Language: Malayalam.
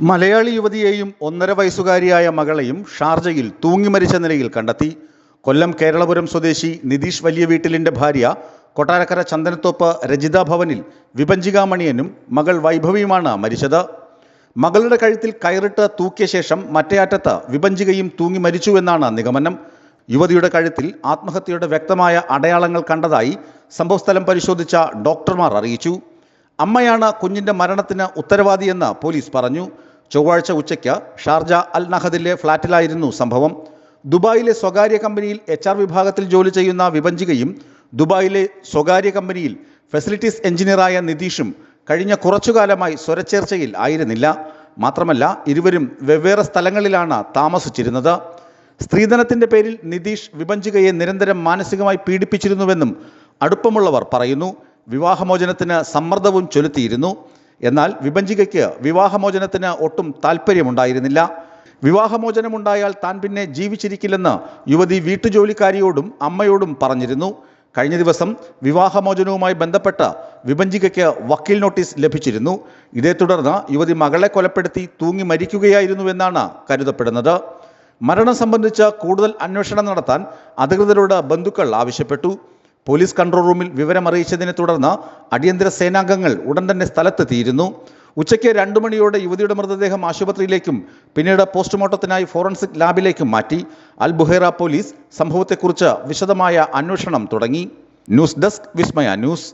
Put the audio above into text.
മലയാളി യുവതിയെയും 1.5 വയസ്സുകാരിയായ മകളെയും ഷാർജയിൽ തൂങ്ങി മരിച്ച നിലയിൽ കണ്ടെത്തി. കൊല്ലം കേരളപുരം സ്വദേശി നിതീഷ് വലിയ വീട്ടിലിൻ്റെ ഭാര്യ കൊട്ടാരക്കര ചന്ദനത്തോപ്പ് രജിത ഭവനിൽ വിഭഞ്ചിക മണിയനും മകൾ വൈഭവിയുമാണ് മരിച്ചത്. മകളുടെ കഴുത്തിൽ കയറിട്ട് തൂക്കിയ ശേഷം മറ്റേ അറ്റത്ത് വിഭഞ്ചികയും തൂങ്ങി മരിച്ചുവെന്നാണ് നിഗമനം. യുവതിയുടെ കഴുത്തിൽ ആത്മഹത്യയുടെ വ്യക്തമായ അടയാളങ്ങൾ കണ്ടതായി സംഭവസ്ഥലം പരിശോധിച്ച ഡോക്ടർമാർ അറിയിച്ചു. അമ്മയാണ് കുഞ്ഞിൻ്റെ മരണത്തിന് ഉത്തരവാദിയെന്ന് പോലീസ് പറഞ്ഞു. ചൊവ്വാഴ്ച ഉച്ചയ്ക്ക് ഷാർജ അൽ നഹദിലെ ഫ്ളാറ്റിലായിരുന്നു സംഭവം. ദുബായിലെ സ്വകാര്യ കമ്പനിയിൽ HR വിഭാഗത്തിൽ ജോലി ചെയ്യുന്ന വിഭഞ്ചികയും ദുബായിലെ സ്വകാര്യ കമ്പനിയിൽ ഫെസിലിറ്റീസ് എഞ്ചിനീയറായ നിതീഷും കഴിഞ്ഞ കുറച്ചുകാലമായി സ്വരച്ചേർച്ചയിൽ ആയിരുന്നില്ല. മാത്രമല്ല, ഇരുവരും വെവ്വേറെ സ്ഥലങ്ങളിലാണ് താമസിച്ചിരുന്നത്. സ്ത്രീധനത്തിൻ്റെ പേരിൽ നിതീഷ് വിഭഞ്ചികയെ നിരന്തരം മാനസികമായി പീഡിപ്പിച്ചിരുന്നുവെന്നും അടുപ്പമുള്ളവർ പറയുന്നു. വിവാഹമോചനത്തിന് സമ്മർദ്ദവും ചെലുത്തിയിരുന്നു. എന്നാൽ വിഭഞ്ചികയ്ക്ക് വിവാഹമോചനത്തിന് ഒട്ടും താല്പര്യമുണ്ടായിരുന്നില്ല. വിവാഹമോചനമുണ്ടായാൽ താൻ പിന്നെ ജീവിച്ചിരിക്കില്ലെന്ന് യുവതി വീട്ടുജോലിക്കാരിയോടും അമ്മയോടും പറഞ്ഞിരുന്നു. കഴിഞ്ഞ ദിവസം വിവാഹമോചനവുമായി ബന്ധപ്പെട്ട് വിഭഞ്ചികയ്ക്ക് വക്കീൽ നോട്ടീസ് ലഭിച്ചിരുന്നു. ഇതേ തുടർന്ന് യുവതി മകളെ കൊലപ്പെടുത്തി തൂങ്ങി മരിക്കുകയായിരുന്നുവെന്നാണ് കരുതപ്പെടുന്നത്. മരണം സംബന്ധിച്ച് കൂടുതൽ അന്വേഷണം നടത്താൻ അധികൃതരോട് ബന്ധുക്കൾ ആവശ്യപ്പെട്ടു. പോലീസ് കൺട്രോൾ റൂമിൽ വിവരമറിയിച്ചതിനെ തുടർന്ന് അടിയന്തര സേനാംഗങ്ങൾ ഉടൻ തന്നെ സ്ഥലത്തെത്തിയിരുന്നു. ഉച്ചയ്ക്ക് 2 മണിയോടെ യുവതിയുടെ മൃതദേഹം ആശുപത്രിയിലേക്കും പിന്നീട് പോസ്റ്റ്മോർട്ടത്തിനായി ഫോറൻസിക് ലാബിലേക്കും മാറ്റി. അൽ ബുഹൈറ പോലീസ് സംഭവത്തെക്കുറിച്ച് വിശദമായ അന്വേഷണം തുടങ്ങി. ന്യൂസ് ഡെസ്ക് വിസ്മയ ന്യൂസ്.